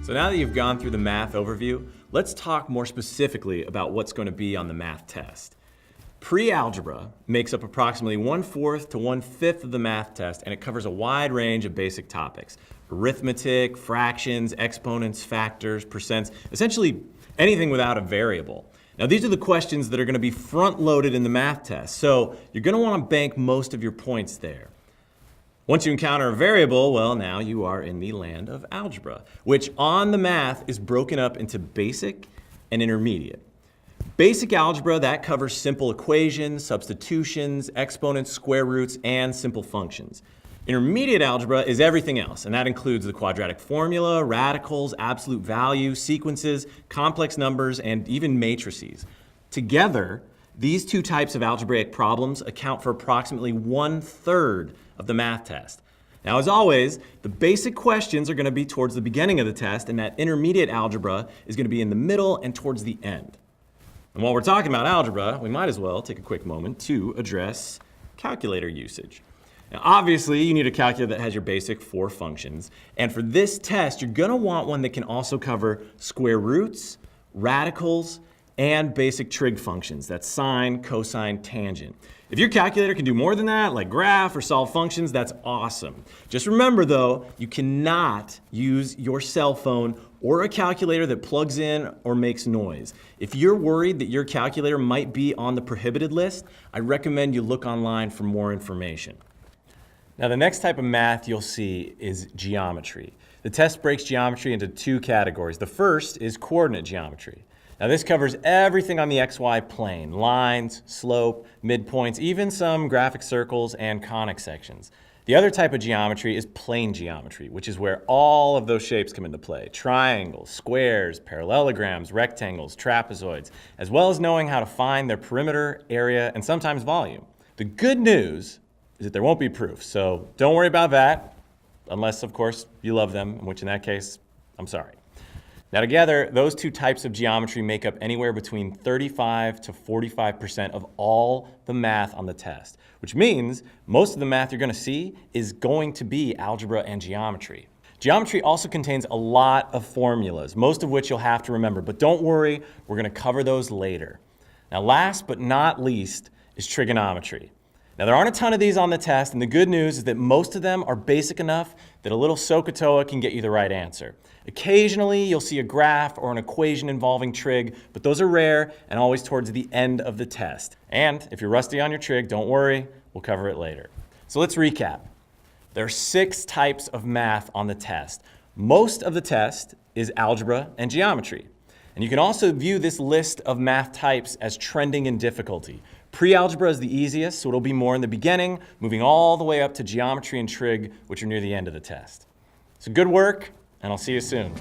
So now that you've gone through the math overview, let's talk more specifically about what's going to be on the math test. Pre-algebra makes up approximately 1/4 to 1/5 of the math test, and it covers a wide range of basic topics. Arithmetic, fractions, exponents, factors, percents, essentially anything without a variable. Now these are the questions that are going to be front-loaded in the math test, so you're going to want to bank most of your points there. Once you encounter a variable, well, now you are in the land of algebra, which on the math is broken up into basic and intermediate. Basic algebra, that covers simple equations, substitutions, exponents, square roots, and simple functions. Intermediate algebra is everything else, and that includes the quadratic formula, radicals, absolute value, sequences, complex numbers, and even matrices. Together, these two types of algebraic problems account for approximately 1/3 of the math test. Now, as always, the basic questions are going to be towards the beginning of the test, and that intermediate algebra is going to be in the middle and towards the end. And while we're talking about algebra, we might as well take a quick moment to address calculator usage. Now, obviously, you need a calculator that has your basic 4 functions, and for this test, you're going to want one that can also cover square roots, radicals, and basic trig functions. That's sine, cosine, tangent. If your calculator can do more than that, like graph or solve functions, that's awesome. Just remember though, you cannot use your cell phone or a calculator that plugs in or makes noise. If you're worried that your calculator might be on the prohibited list, I recommend you look online for more information. Now the next type of math you'll see is geometry. The test breaks geometry into 2 categories. The first is coordinate geometry. Now this covers everything on the XY plane, lines, slope, midpoints, even some graphic circles and conic sections. The other type of geometry is plane geometry, which is where all of those shapes come into play. Triangles, squares, parallelograms, rectangles, trapezoids, as well as knowing how to find their perimeter, area, and sometimes volume. The good news is that there won't be proof, so don't worry about that, unless of course you love them, in which in that case, I'm sorry. Now together, those 2 types of geometry make up anywhere between 35 to 45% of all the math on the test, which means most of the math you're going to see is going to be algebra and geometry. Geometry also contains a lot of formulas, most of which you'll have to remember, but don't worry, we're going to cover those later. Now last but not least is trigonometry. Now there aren't a ton of these on the test, and the good news is that most of them are basic enough that a little SOHCAHTOA can get you the right answer. Occasionally you'll see a graph or an equation involving trig, but those are rare and always towards the end of the test. And if you're rusty on your trig, don't worry, we'll cover it later. So let's recap. There are 6 types of math on the test. Most of the test is algebra and geometry. And you can also view this list of math types as trending in difficulty. Pre-algebra is the easiest, so it'll be more in the beginning, moving all the way up to geometry and trig, which are near the end of the test. So good work, and I'll see you soon.